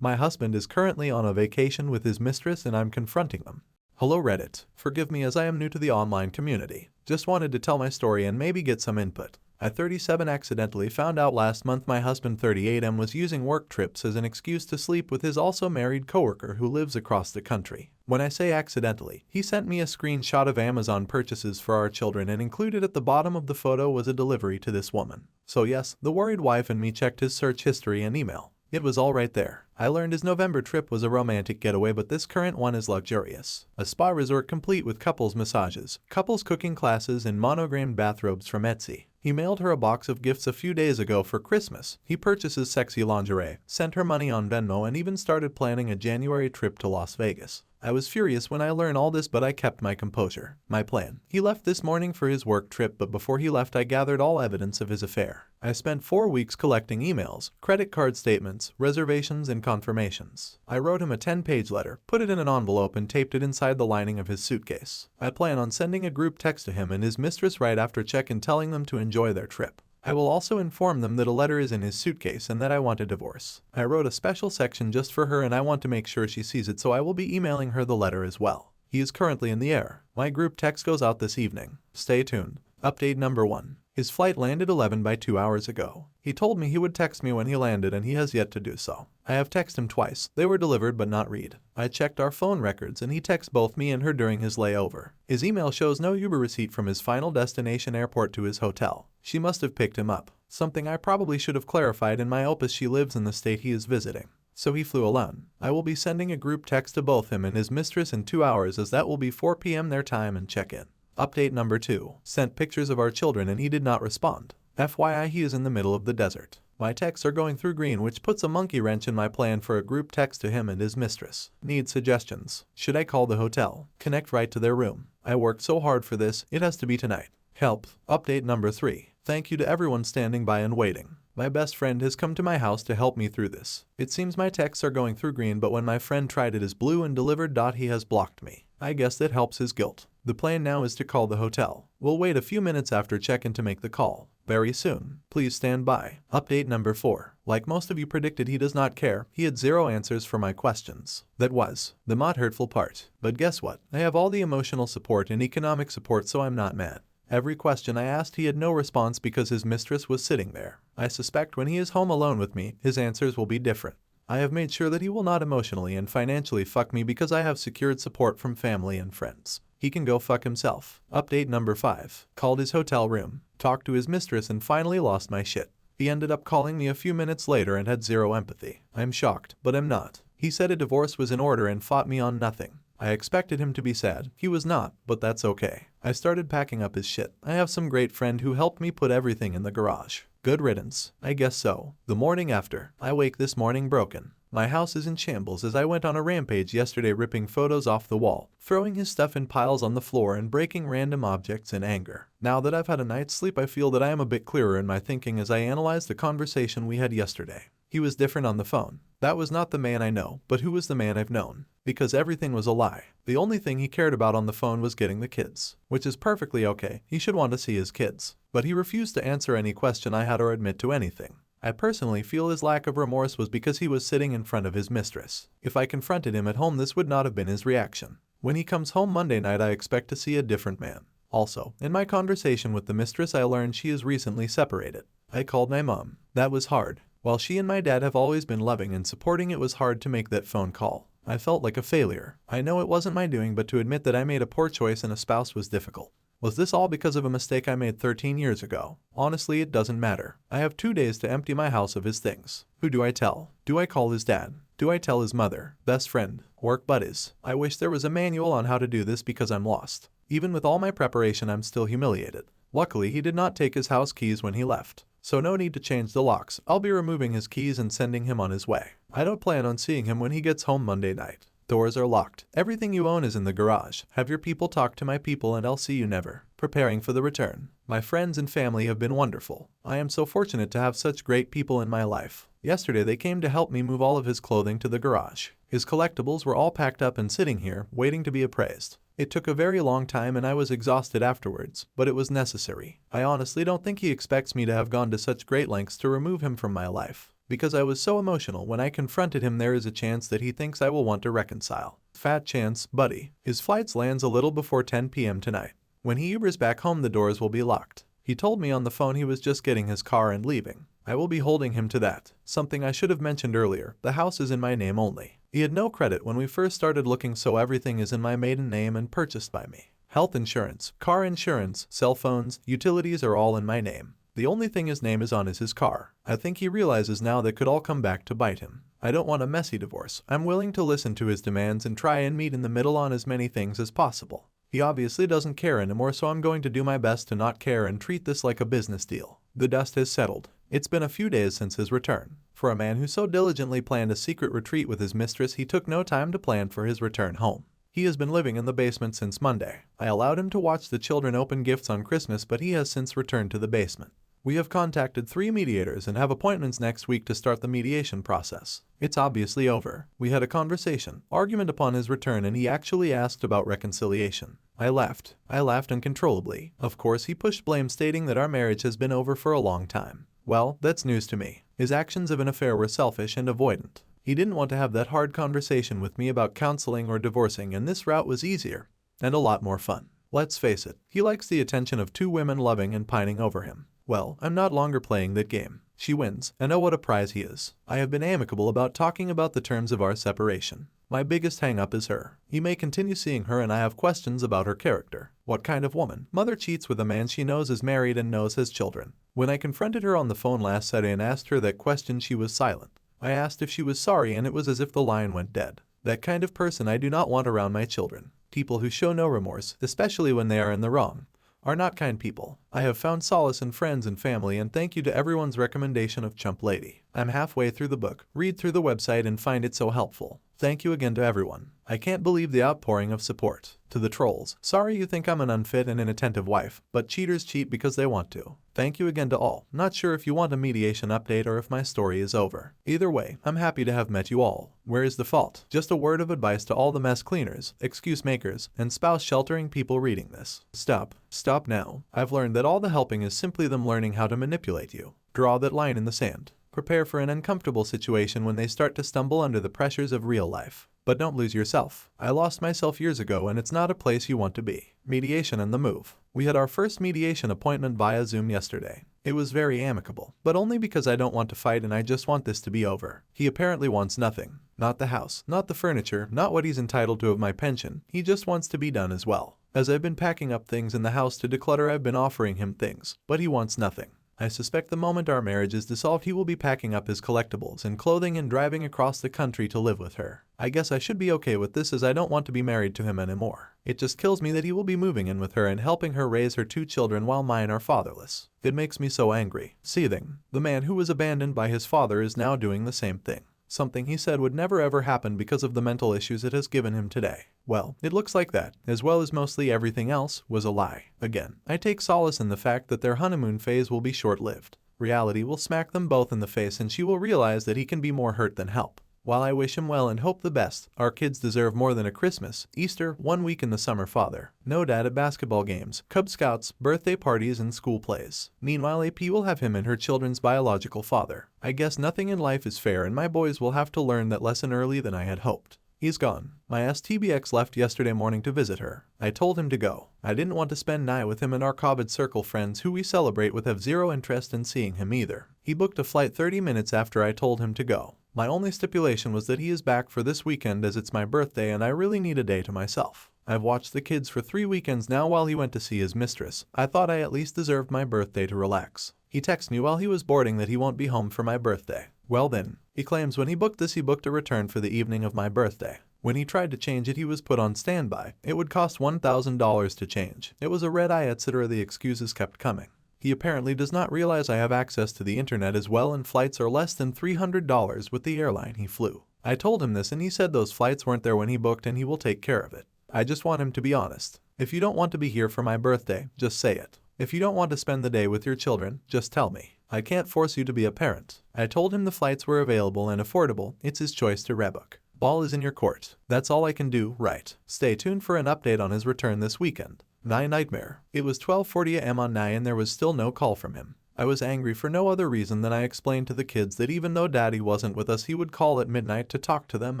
My husband is currently on a vacation with his mistress and I'm confronting them. Hello Reddit, forgive me as I am new to the online community. Just wanted to tell my story and maybe get some input. At 37 accidentally found out last month my husband 38 was using work trips as an excuse to sleep with his also married coworker who lives across the country. When I say accidentally, he sent me a screenshot of Amazon purchases for our children and included at the bottom of the photo was a delivery to this woman. So yes, the worried wife and me checked his search history and email. It was all right there. I learned his November trip was a romantic getaway, but this current one is luxurious. A spa resort complete with couples massages, couples cooking classes, and monogrammed bathrobes from Etsy. He mailed her a box of gifts a few days ago for Christmas. He purchases sexy lingerie, sent her money on Venmo, and even started planning a January trip to Las Vegas. I was furious when I learned all this, but I kept my composure. My plan. He left this morning for his work trip, but before he left I gathered all evidence of his affair. I spent 4 weeks collecting emails, credit card statements, reservations, and confirmations. I wrote him a 10-page letter, put it in an envelope, and taped it inside the lining of his suitcase. I plan on sending a group text to him and his mistress right after check-in telling them to enjoy their trip. I will also inform them that a letter is in his suitcase and that I want a divorce. I wrote a special section just for her and I want to make sure she sees it, so I will be emailing her the letter as well. He is currently in the air. My group text goes out this evening. Stay tuned. Update number 1. His flight landed 11 by 2 hours ago. He told me he would text me when he landed and he has yet to do so. I have texted him twice. They were delivered but not read. I checked our phone records and he texted both me and her during his layover. His email shows no Uber receipt from his final destination airport to his hotel. She must have picked him up. Something I probably should have clarified in my opus. She lives in the state he is visiting. So he flew alone. I will be sending a group text to both him and his mistress in 2 hours, as that will be 4 p.m. their time, and check-in. Update number 2. Sent pictures of our children and he did not respond. FYI, he is in the middle of the desert. My texts are going through green, which puts a monkey wrench in my plan for a group text to him and his mistress. Need suggestions. Should I call the hotel? Connect right to their room? I worked so hard for this, it has to be tonight. Help. Update number 3. Thank you to everyone standing by and waiting. My best friend has come to my house to help me through this. It seems my texts are going through green, but when my friend tried it as blue and delivered. He has blocked me. I guess that helps his guilt. The plan now is to call the hotel. We'll wait a few minutes after check-in to make the call. Very soon. Please stand by. Update number 4. Like most of you predicted, he does not care. He had 0 answers for my questions. That was the not hurtful part. But guess what? I have all the emotional support and economic support, so I'm not mad. Every question I asked, he had no response because his mistress was sitting there. I suspect when he is home alone with me, his answers will be different. I have made sure that he will not emotionally and financially fuck me because I have secured support from family and friends. He can go fuck himself. Update number 5. Called his hotel room, talked to his mistress, and finally lost my shit. He ended up calling me a few minutes later and had 0 empathy. I'm shocked, but I'm not. He said a divorce was in order and fought me on nothing. I expected him to be sad. He was not, but that's okay. I started packing up his shit. I have some great friend who helped me put everything in the garage. Good riddance. I guess so. The morning after. I wake this morning broken. My house is in shambles as I went on a rampage yesterday, ripping photos off the wall, throwing his stuff in piles on the floor, and breaking random objects in anger. Now that I've had a night's sleep, I feel that I am a bit clearer in my thinking as I analyze the conversation we had yesterday. He was different on the phone. That was not the man I know, but who was the man I've known? Because everything was a lie. The only thing he cared about on the phone was getting the kids, which is perfectly okay. He should want to see his kids. But he refused to answer any question I had or admit to anything. I personally feel his lack of remorse was because he was sitting in front of his mistress. If I confronted him at home, this would not have been his reaction. When he comes home Monday night, I expect to see a different man. Also, in my conversation with the mistress, I learned she is recently separated. I called my mom. That was hard. While she and my dad have always been loving and supporting, it was hard to make that phone call. I felt like a failure. I know it wasn't my doing, but to admit that I made a poor choice in a spouse was difficult. Was this all because of a mistake I made 13 years ago? Honestly, it doesn't matter. I have 2 days to empty my house of his things. Who do I tell? Do I call his dad? Do I tell his mother, best friend, work buddies? I wish there was a manual on how to do this because I'm lost. Even with all my preparation, I'm still humiliated. Luckily, he did not take his house keys when he left, so no need to change the locks. I'll be removing his keys and sending him on his way. I don't plan on seeing him when he gets home Monday night. Doors are locked. Everything you own is in the garage. Have your people talk to my people and I'll see you never. Preparing for the return. My friends and family have been wonderful. I am so fortunate to have such great people in my life. Yesterday they came to help me move all of his clothing to the garage. His collectibles were all packed up and sitting here, waiting to be appraised. It took a very long time and I was exhausted afterwards, but it was necessary. I honestly don't think he expects me to have gone to such great lengths to remove him from my life. Because I was so emotional when I confronted him, there is a chance that he thinks I will want to reconcile. Fat chance, buddy. His flights lands a little before 10 p.m. tonight. When he Ubers back home, the doors will be locked. He told me on the phone he was just getting his car and leaving. I will be holding him to that. Something I should have mentioned earlier, the house is in my name only. He had no credit when we first started looking, so everything is in my maiden name and purchased by me. Health insurance, car insurance, cell phones, utilities are all in my name. The only thing his name is on is his car. I think he realizes now that could all come back to bite him. I don't want a messy divorce. I'm willing to listen to his demands and try and meet in the middle on as many things as possible. He obviously doesn't care anymore, so I'm going to do my best to not care and treat this like a business deal. The dust has settled. It's been a few days since his return. For a man who so diligently planned a secret retreat with his mistress, he took no time to plan for his return home. He has been living in the basement since Monday. I allowed him to watch the children open gifts on Christmas, but he has since returned to the basement. We have contacted 3 mediators and have appointments next week to start the mediation process. It's obviously over. We had a conversation, argument upon his return, and he actually asked about reconciliation. I laughed uncontrollably. Of course, he pushed blame, stating that our marriage has been over for a long time. Well, that's news to me. His actions of an affair were selfish and avoidant. He didn't want to have that hard conversation with me about counseling or divorcing, and this route was easier and a lot more fun. Let's face it, he likes the attention of 2 women loving and pining over him. Well, I'm not longer playing that game. She wins, and oh, what a prize he is. I have been amicable about talking about the terms of our separation. My biggest hang-up is her. He may continue seeing her, and I have questions about her character. What kind of woman? Mother cheats with a man she knows is married and knows has children. When I confronted her on the phone last Saturday and asked her that question, she was silent. I asked if she was sorry, and it was as if the line went dead. That kind of person I do not want around my children. People who show no remorse, especially when they are in the wrong, are not kind people. I have found solace in friends and family, and thank you to everyone's recommendation of Chump Lady. I'm halfway through the book. Read through the website and find it so helpful. Thank you again to everyone. I can't believe the outpouring of support. To the trolls, sorry you think I'm an unfit and inattentive wife, but cheaters cheat because they want to. Thank you again to all. Not sure if you want a mediation update or if my story is over. Either way, I'm happy to have met you all. Where is the fault? Just a word of advice to all the mess cleaners, excuse makers, and spouse sheltering people reading this. Stop. Stop now. I've learned that all the helping is simply them learning how to manipulate you. Draw that line in the sand. Prepare for an uncomfortable situation when they start to stumble under the pressures of real life. But don't lose yourself. I lost myself years ago, and it's not a place you want to be. Mediation and the move. We had our first mediation appointment via Zoom yesterday. It was very amicable, but only because I don't want to fight and I just want this to be over. He apparently wants nothing. Not the house, not the furniture, not what he's entitled to of my pension. He just wants to be done as well. As I've been packing up things in the house to declutter, I've been offering him things, but he wants nothing. I suspect the moment our marriage is dissolved, he will be packing up his collectibles and clothing and driving across the country to live with her. I guess I should be okay with this, as I don't want to be married to him anymore. It just kills me that he will be moving in with her and helping her raise her 2 children while mine are fatherless. It makes me so angry. Seething. The man who was abandoned by his father is now doing the same thing. Something he said would never ever happen because of the mental issues it has given him today. Well, it looks like that, as well as mostly everything else, was a lie. Again, I take solace in the fact that their honeymoon phase will be short-lived. Reality will smack them both in the face, and she will realize that he can be more hurt than help. While I wish him well and hope the best, our kids deserve more than a Christmas, Easter, 1 week in the summer father. No dad at basketball games, Cub Scouts, birthday parties, and school plays. Meanwhile, AP will have him and her children's biological father. I guess nothing in life is fair, and my boys will have to learn that lesson early than I had hoped. He's gone. My STBX left yesterday morning to visit her. I told him to go. I didn't want to spend night with him, and our COVID circle friends who we celebrate with have zero interest in seeing him either. He booked a flight 30 minutes after I told him to go. My only stipulation was that he is back for this weekend, as it's my birthday and I really need a day to myself. I've watched the kids for 3 weekends now while he went to see his mistress. I thought I at least deserved my birthday to relax. He texted me while he was boarding that he won't be home for my birthday. Well then, he claims when he booked this, he booked a return for the evening of my birthday. When he tried to change it, he was put on standby. It would cost $1,000 to change. It was a red eye, etc. The excuses kept coming. He apparently does not realize I have access to the internet as well, and flights are less than $300 with the airline he flew. I told him this, and he said those flights weren't there when he booked and he will take care of it. I just want him to be honest. If you don't want to be here for my birthday, just say it. If you don't want to spend the day with your children, just tell me. I can't force you to be a parent. I told him the flights were available and affordable. It's his choice to rebook. Ball is in your court. That's all I can do, right? Stay tuned for an update on his return this weekend. Nightmare. It was 12:40 a.m. on 9 and there was still no call from him. I was angry for no other reason than I explained to the kids that even though daddy wasn't with us, he would call at midnight to talk to them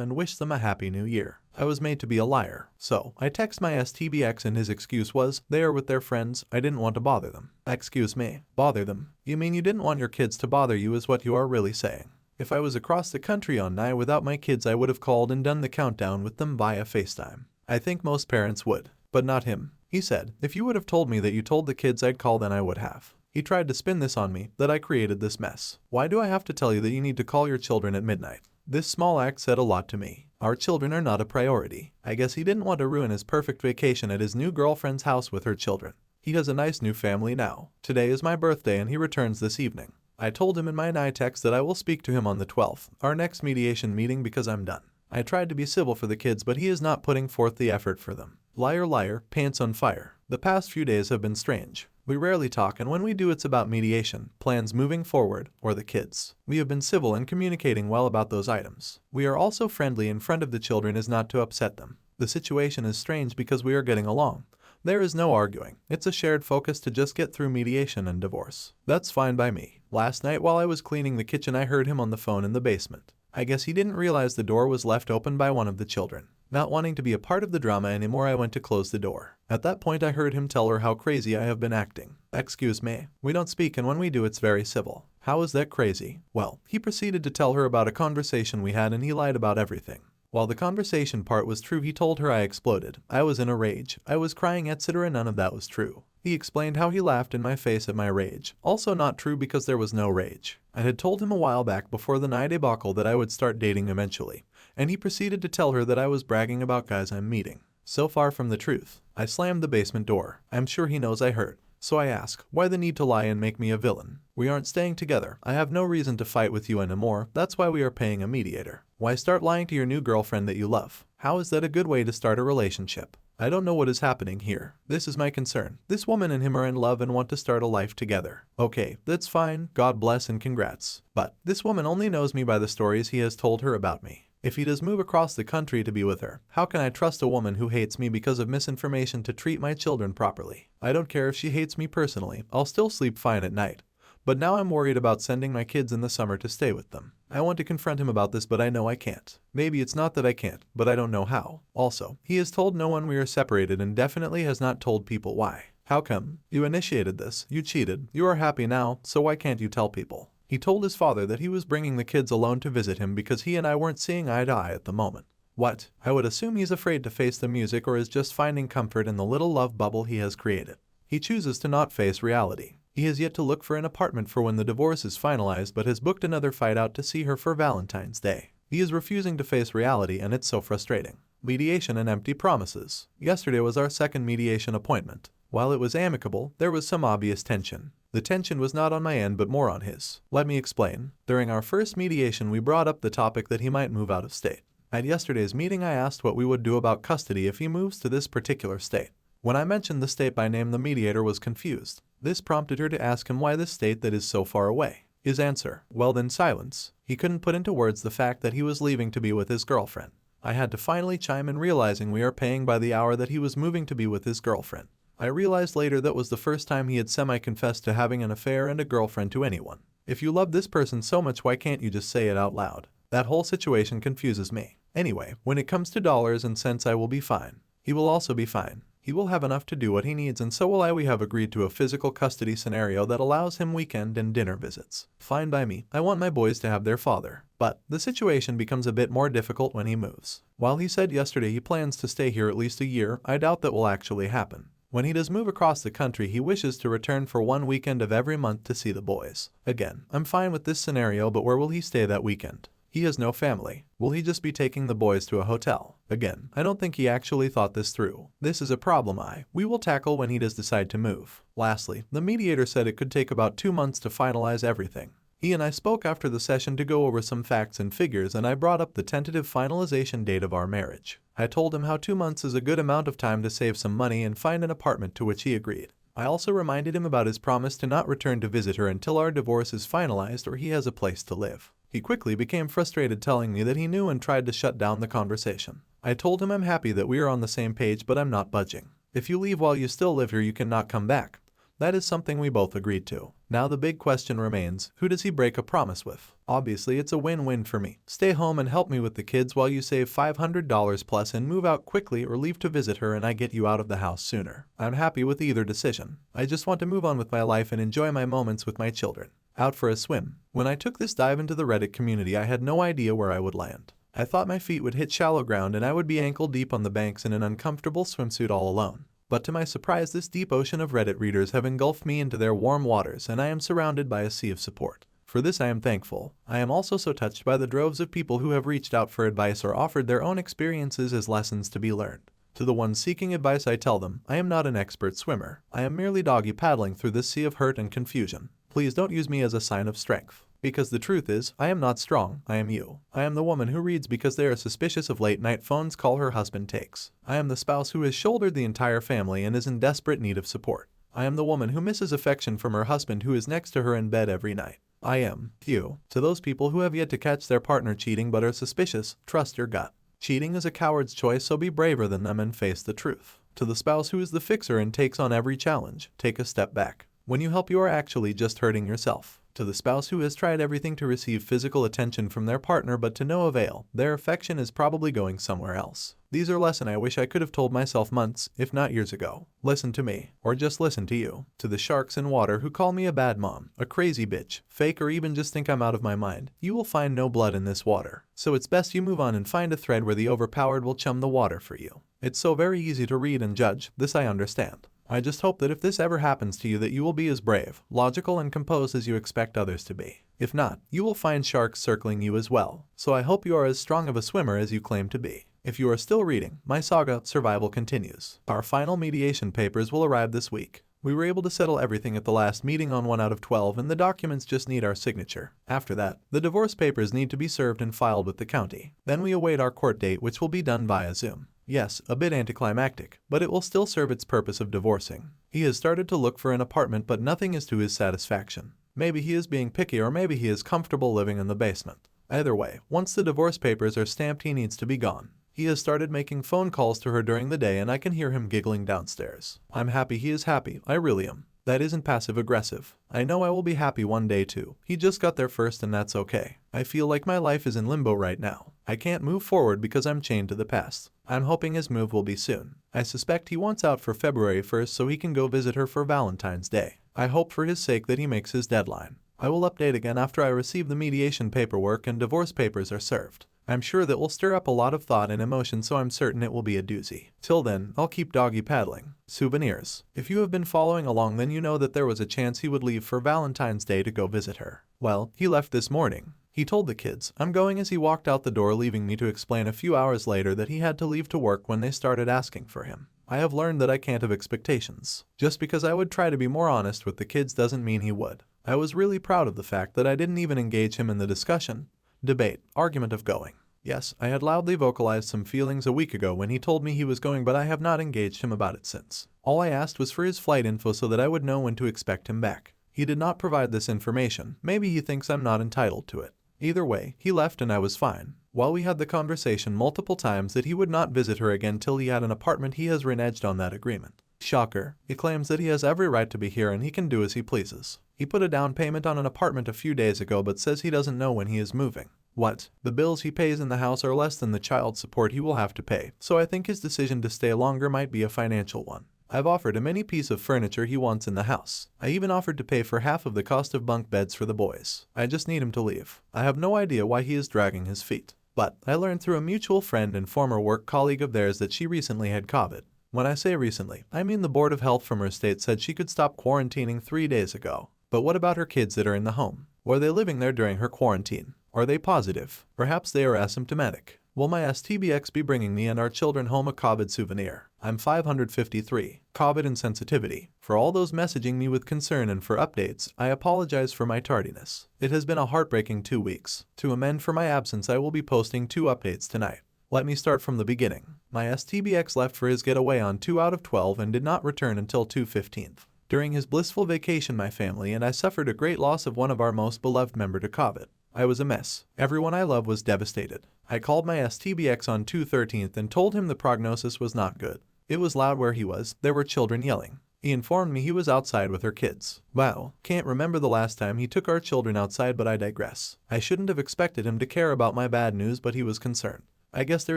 and wish them a happy new year. I was made to be a liar. So I text my STBX and his excuse was, they are with their friends, I didn't want to bother them. Excuse me, bother them? You mean you didn't want your kids to bother you is what you are really saying. If I was across the country on night without my kids, I would have called and done the countdown with them via FaceTime. I think most parents would, but not him. He said, if you would have told me that you told the kids I'd call, then I would have. He tried to spin this on me, that I created this mess. Why do I have to tell you that you need to call your children at midnight? This small act said a lot to me. Our children are not a priority. I guess he didn't want to ruin his perfect vacation at his new girlfriend's house with her children. He has a nice new family now. Today is my birthday and he returns this evening. I told him in my night text that I will speak to him on the 12th, our next mediation meeting, because I'm done. I tried to be civil for the kids, but he is not putting forth the effort for them. Liar, liar, pants on fire. The past few days have been strange. We rarely talk, and when we do, it's about mediation, plans moving forward, or the kids. We have been civil and communicating well about those items. We are also friendly in front of the children as not to upset them. The situation is strange because we are getting along. There is no arguing. It's a shared focus to just get through mediation and divorce. That's fine by me. Last night while I was cleaning the kitchen, I heard him on the phone in the basement. I guess he didn't realize the door was left open by one of the children. Not wanting to be a part of the drama anymore, I went to close the door. At that point, I heard him tell her how crazy I have been acting. Excuse me. We don't speak, and when we do, it's very civil. How is that crazy? Well, he proceeded to tell her about a conversation we had, and he lied about everything. While the conversation part was true, he told her I exploded. I was in a rage. I was crying, etc. None of that was true. He explained how he laughed in my face at my rage. Also not true because there was no rage. I had told him a while back before the night debacle that I would start dating eventually, and he proceeded to tell her that I was bragging about guys I'm meeting. So far from the truth. I slammed the basement door. I'm sure he knows I hurt. So I ask, why the need to lie and make me a villain? We aren't staying together. I have no reason to fight with you anymore. That's why we are paying a mediator. Why start lying to your new girlfriend that you love? How is that a good way to start a relationship? I don't know what is happening here. This is my concern. This woman and him are in love and want to start a life together. Okay, that's fine. God bless and congrats. But this woman only knows me by the stories he has told her about me. If he does move across the country to be with her, how can I trust a woman who hates me because of misinformation to treat my children properly? I don't care if she hates me personally. I'll still sleep fine at night. But now I'm worried about sending my kids in the summer to stay with them. I want to confront him about this, but I know I can't. Maybe it's not that I can't, but I don't know how. Also, he has told no one we are separated and definitely has not told people why. How come? You initiated this. You cheated. You are happy now, so why can't you tell people? He told his father that he was bringing the kids alone to visit him because he and I weren't seeing eye to eye at the moment. What? I would assume he's afraid to face the music or is just finding comfort in the little love bubble he has created. He chooses to not face reality. He has yet to look for an apartment for when the divorce is finalized, but has booked another flight out to see her for Valentine's Day. He is refusing to face reality, and it's so frustrating. Mediation and empty promises. Yesterday was our second mediation appointment. While it was amicable, there was some obvious tension. The tension was not on my end but more on his. Let me explain. During our first mediation, we brought up the topic that he might move out of state. At yesterday's meeting, I asked what we would do about custody if he moves to this particular state. When I mentioned the state by name, the mediator was confused. This prompted her to ask him why this state that is so far away. His answer, well then silence. He couldn't put into words the fact that he was leaving to be with his girlfriend. I had to finally chime in, realizing we are paying by the hour that he was moving to be with his girlfriend. I realized later that was the first time he had semi-confessed to having an affair and a girlfriend to anyone. If you love this person so much, why can't you just say it out loud? That whole situation confuses me. Anyway, when it comes to dollars and cents, I will be fine. He will also be fine. He will have enough to do what he needs, and so will I. We have agreed to a physical custody scenario that allows him weekend and dinner visits. Fine by me. I want my boys to have their father. But the situation becomes a bit more difficult when he moves. While he said yesterday he plans to stay here at least a year, I doubt that will actually happen. When he does move across the country, he wishes to return for one weekend of every month to see the boys. Again, I'm fine with this scenario, but where will he stay that weekend? He has no family. Will he just be taking the boys to a hotel? Again, I don't think he actually thought this through. This is a problem we will tackle when he does decide to move. Lastly, the mediator said it could take about 2 months to finalize everything. He and I spoke after the session to go over some facts and figures, and I brought up the tentative finalization date of our marriage. I told him how 2 months is a good amount of time to save some money and find an apartment, to which he agreed. I also reminded him about his promise to not return to visit her until our divorce is finalized or he has a place to live. He quickly became frustrated, telling me that he knew and tried to shut down the conversation. I told him I'm happy that we are on the same page, but I'm not budging. If you leave while you still live here, you cannot come back. That is something we both agreed to. Now the big question remains, who does he break a promise with? Obviously it's a win-win for me. Stay home and help me with the kids while you save $500 plus and move out quickly, or leave to visit her and I get you out of the house sooner. I'm happy with either decision. I just want to move on with my life and enjoy my moments with my children. Out for a swim. When I took this dive into the Reddit community, I had no idea where I would land. I thought my feet would hit shallow ground and I would be ankle deep on the banks in an uncomfortable swimsuit all alone. But to my surprise, this deep ocean of Reddit readers have engulfed me into their warm waters and I am surrounded by a sea of support. For this I am thankful. I am also so touched by the droves of people who have reached out for advice or offered their own experiences as lessons to be learned. To the ones seeking advice, I tell them, I am not an expert swimmer. I am merely doggy paddling through this sea of hurt and confusion. Please don't use me as a sign of strength. Because the truth is, I am not strong, I am you. I am the woman who reads because they are suspicious of late-night phone calls her husband takes. I am the spouse who has shouldered the entire family and is in desperate need of support. I am the woman who misses affection from her husband who is next to her in bed every night. I am you. To those people who have yet to catch their partner cheating but are suspicious, trust your gut. Cheating is a coward's choice, so be braver than them and face the truth. To the spouse who is the fixer and takes on every challenge, take a step back. When you help, you are actually just hurting yourself. To the spouse who has tried everything to receive physical attention from their partner but to no avail, their affection is probably going somewhere else. These are lessons I wish I could have told myself months, if not years ago. Listen to me, or just listen to you. To the sharks in water who call me a bad mom, a crazy bitch, fake, or even just think I'm out of my mind, you will find no blood in this water. So it's best you move on and find a thread where the overpowered will chum the water for you. It's so very easy to read and judge, this I understand. I just hope that if this ever happens to you that you will be as brave, logical, and composed as you expect others to be. If not, you will find sharks circling you as well. So I hope you are as strong of a swimmer as you claim to be. If you are still reading, my saga, Survival, continues. Our final mediation papers will arrive this week. We were able to settle everything at the last meeting on 1 out of 12 and the documents just need our signature. After that, the divorce papers need to be served and filed with the county. Then we await our court date, which will be done via Zoom. Yes, a bit anticlimactic, but it will still serve its purpose of divorcing. He has started to look for an apartment but nothing is to his satisfaction. Maybe he is being picky or maybe he is comfortable living in the basement. Either way, once the divorce papers are stamped, he needs to be gone. He has started making phone calls to her during the day and I can hear him giggling downstairs. I'm happy he is happy, I really am. That isn't passive-aggressive. I know I will be happy one day too. He just got there first and that's okay. I feel like my life is in limbo right now. I can't move forward because I'm chained to the past. I'm hoping his move will be soon. I suspect he wants out for February 1st so he can go visit her for Valentine's Day. I hope for his sake that he makes his deadline. I will update again after I receive the mediation paperwork and divorce papers are served. I'm sure that will stir up a lot of thought and emotion, so I'm certain it will be a doozy. Till then, I'll keep doggy paddling. Souvenirs. If you have been following along, then you know that there was a chance he would leave for Valentine's Day to go visit her. Well, he left this morning. He told the kids, I'm going, as he walked out the door, leaving me to explain a few hours later that he had to leave to work when they started asking for him. I have learned that I can't have expectations. Just because I would try to be more honest with the kids doesn't mean he would. I was really proud of the fact that I didn't even engage him in the discussion, debate, argument of going. Yes, I had loudly vocalized some feelings a week ago when he told me he was going, but I have not engaged him about it since. All I asked was for his flight info so that I would know when to expect him back. He did not provide this information. Maybe he thinks I'm not entitled to it. Either way, he left and I was fine. While we had the conversation multiple times that he would not visit her again till he had an apartment, he has reneged on that agreement. Shocker. He claims that he has every right to be here and he can do as he pleases. He put a down payment on an apartment a few days ago but says he doesn't know when he is moving. What? The bills he pays in the house are less than the child support he will have to pay, so I think his decision to stay longer might be a financial one. I've offered him any piece of furniture he wants in the house. I even offered to pay for half of the cost of bunk beds for the boys. I just need him to leave. I have no idea why he is dragging his feet. But I learned through a mutual friend and former work colleague of theirs that she recently had COVID. When I say recently, I mean the Board of Health from her state said she could stop quarantining 3 days ago. But what about her kids that are in the home? Were they living there during her quarantine? Are they positive? Perhaps they are asymptomatic. Will my STBX be bringing me and our children home a COVID souvenir? I'm 553. COVID insensitivity. For all those messaging me with concern and for updates, I apologize for my tardiness. It has been a heartbreaking 2 weeks. To amend for my absence, I will be posting 2 updates tonight. Let me start from the beginning. My STBX left for his getaway on 2 out of 12 and did not return until 2/15. During his blissful vacation, my family and I suffered a great loss of one of our most beloved member to COVID. I was a mess. Everyone I love was devastated. I called my STBX on 2/13 and told him the prognosis was not good. It was loud where he was. There were children yelling. He informed me he was outside with her kids. Wow, can't remember the last time he took our children outside, but I digress. I shouldn't have expected him to care about my bad news, but he was concerned. I guess there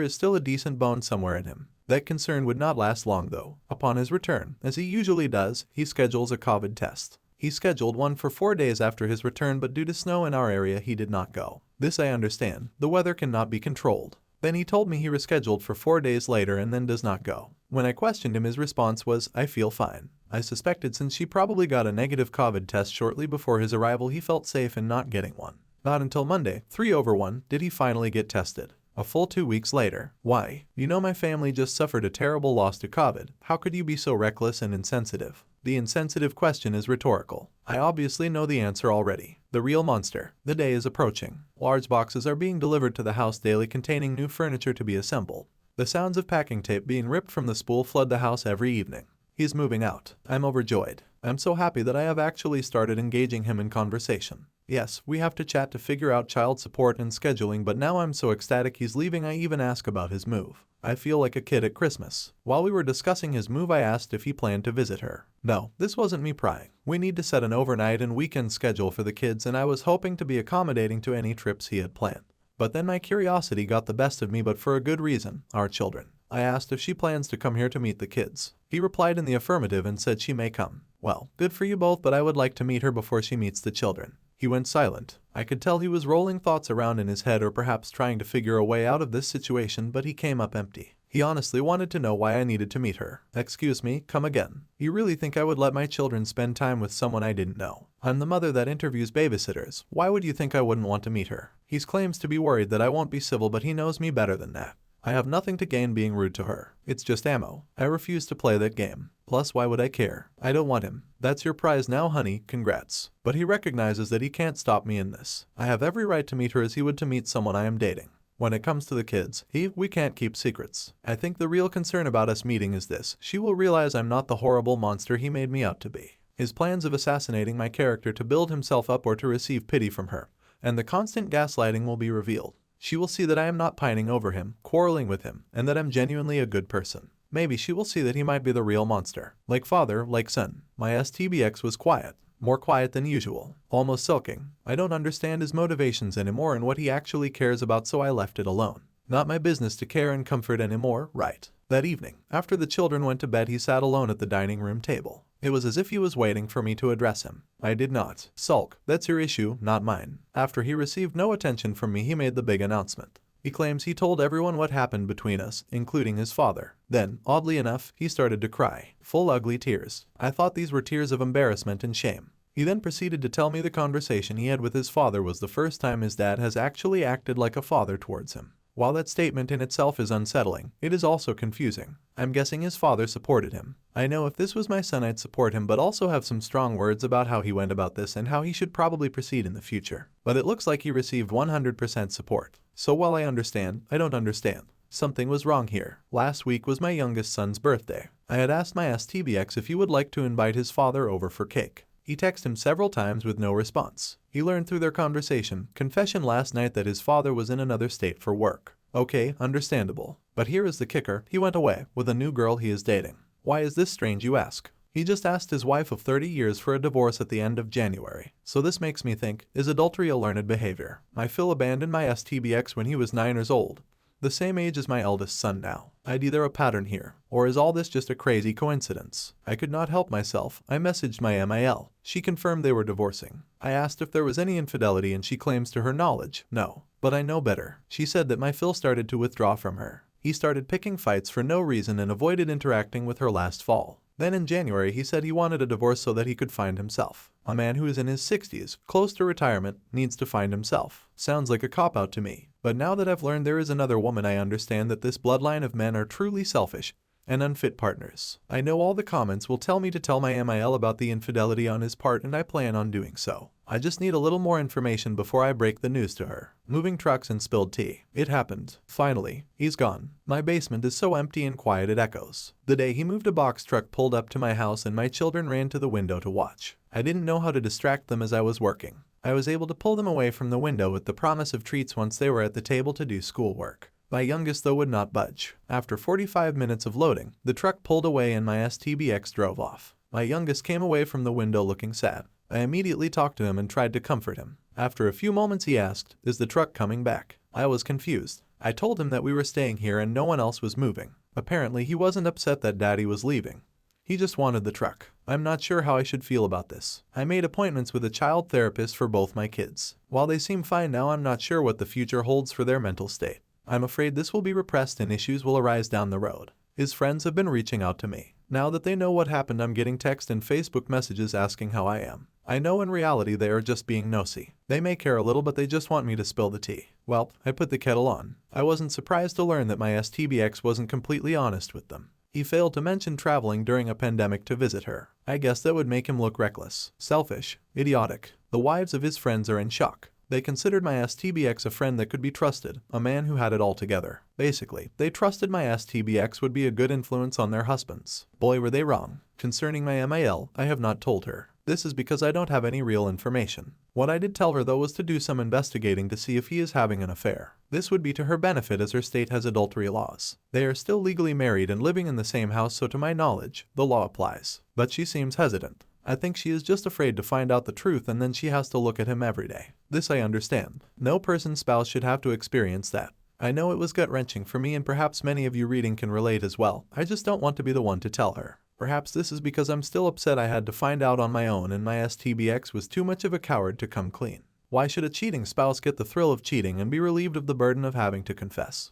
is still a decent bone somewhere in him. That concern would not last long though. Upon his return, as he usually does, he schedules a COVID test. He scheduled one for 4 days after his return, but due to snow in our area he did not go. This I understand. The weather cannot be controlled. Then he told me he rescheduled for 4 days later and then does not go. When I questioned him, his response was, "I feel fine." I suspected since she probably got a negative COVID test shortly before his arrival, he felt safe in not getting one. Not until Monday, 3/1, did he finally get tested. A full 2 weeks later. Why? You know my family just suffered a terrible loss to COVID. How could you be so reckless and insensitive? The insensitive question is rhetorical. I obviously know the answer already. The real monster. The day is approaching. Large boxes are being delivered to the house daily containing new furniture to be assembled. The sounds of packing tape being ripped from the spool flood the house every evening. He's moving out. I'm overjoyed. I'm so happy that I have actually started engaging him in conversation. Yes, we have to chat to figure out child support and scheduling, but now I'm so ecstatic he's leaving I even ask about his move. I feel like a kid at Christmas. While we were discussing his move, I asked if he planned to visit her. No, this wasn't me prying. We need to set an overnight and weekend schedule for the kids, and I was hoping to be accommodating to any trips he had planned. But then my curiosity got the best of me, but for a good reason, our children. I asked if she plans to come here to meet the kids. He replied in the affirmative and said she may come. Well, good for you both, but I would like to meet her before she meets the children. He went silent. I could tell he was rolling thoughts around in his head, or perhaps trying to figure a way out of this situation, but he came up empty. He honestly wanted to know why I needed to meet her. Excuse me, come again. You really think I would let my children spend time with someone I didn't know? I'm the mother that interviews babysitters. Why would you think I wouldn't want to meet her? He claims to be worried that I won't be civil, but he knows me better than that. I have nothing to gain being rude to her. It's just ammo. I refuse to play that game. Plus, why would I care? I don't want him. That's your prize now, honey. Congrats. But he recognizes that he can't stop me in this. I have every right to meet her as he would to meet someone I am dating. When it comes to the kids, we can't keep secrets. I think the real concern about us meeting is this: she will realize I'm not the horrible monster he made me out to be. His plans of assassinating my character to build himself up or to receive pity from her, and the constant gaslighting will be revealed. She will see that I am not pining over him, quarreling with him, and that I'm genuinely a good person. Maybe she will see that he might be the real monster. Like father, like son. My STBX was quiet. More quiet than usual. Almost sulking. I don't understand his motivations anymore and what he actually cares about, so I left it alone. Not my business to care and comfort anymore, right? That evening, after the children went to bed, he sat alone at the dining room table. It was as if he was waiting for me to address him. I did not. Sulk. That's your issue, not mine. After he received no attention from me, he made the big announcement. He claims he told everyone what happened between us, including his father. Then, oddly enough, he started to cry. Full ugly tears. I thought these were tears of embarrassment and shame. He then proceeded to tell me the conversation he had with his father was the first time his dad has actually acted like a father towards him. While that statement in itself is unsettling, it is also confusing. I'm guessing his father supported him. I know if this was my son I'd support him, but also have some strong words about how he went about this and how he should probably proceed in the future. But it looks like he received 100% support. So while I understand, I don't understand. Something was wrong here. Last week was my youngest son's birthday. I had asked my STBX if he would like to invite his father over for cake. He texted him several times with no response. He learned through their confession last night that his father was in another state for work. Okay, understandable. But here is the kicker: he went away with a new girl he is dating. Why is this strange, you ask? He just asked his wife of 30 years for a divorce at the end of January. So this makes me think, is adultery a learned behavior? My Phil abandoned my STBX when he was 9 years old. The same age as my eldest son now. I'd either a pattern here, or is all this just a crazy coincidence? I could not help myself. I messaged my MIL. She confirmed they were divorcing. I asked if there was any infidelity and she claims to her knowledge, no. But I know better. She said that my Phil started to withdraw from her. He started picking fights for no reason and avoided interacting with her last fall. Then in January he said he wanted a divorce so that he could find himself. A man who is in his 60s, close to retirement, needs to find himself. Sounds like a cop-out to me. But now that I've learned there is another woman, I understand that this bloodline of men are truly selfish and unfit partners. I know all the comments will tell me to tell my MIL about the infidelity on his part, and I plan on doing so. I just need a little more information before I break the news to her. Moving trucks and spilled tea. It happened. Finally, he's gone. My basement is so empty and quiet it echoes. The day he moved, a box truck pulled up to my house and my children ran to the window to watch. I didn't know how to distract them as I was working. I was able to pull them away from the window with the promise of treats once they were at the table to do schoolwork. My youngest, though, would not budge. After 45 minutes of loading, the truck pulled away and my STBX drove off. My youngest came away from the window looking sad. I immediately talked to him and tried to comfort him. After a few moments he asked, "Is the truck coming back?" I was confused. I told him that we were staying here and no one else was moving. Apparently he wasn't upset that Daddy was leaving. He just wanted the truck. I'm not sure how I should feel about this. I made appointments with a child therapist for both my kids. While they seem fine now, I'm not sure what the future holds for their mental state. I'm afraid this will be repressed and issues will arise down the road. His friends have been reaching out to me. Now that they know what happened, I'm getting text and Facebook messages asking how I am. I know in reality they are just being nosy. They may care a little, but they just want me to spill the tea. Well, I put the kettle on. I wasn't surprised to learn that my STBX wasn't completely honest with them. He failed to mention traveling during a pandemic to visit her. I guess that would make him look reckless, selfish, idiotic. The wives of his friends are in shock. They considered my STBX a friend that could be trusted, a man who had it all together. Basically, they trusted my STBX would be a good influence on their husbands. Boy, were they wrong. Concerning my MIL, I have not told her. This is because I don't have any real information. What I did tell her though was to do some investigating to see if he is having an affair. This would be to her benefit as her state has adultery laws. They are still legally married and living in the same house, so to my knowledge, the law applies. But she seems hesitant. I think she is just afraid to find out the truth and then she has to look at him every day. This I understand. No person's spouse should have to experience that. I know it was gut-wrenching for me and perhaps many of you reading can relate as well. I just don't want to be the one to tell her. Perhaps this is because I'm still upset I had to find out on my own and my STBX was too much of a coward to come clean. Why should a cheating spouse get the thrill of cheating and be relieved of the burden of having to confess?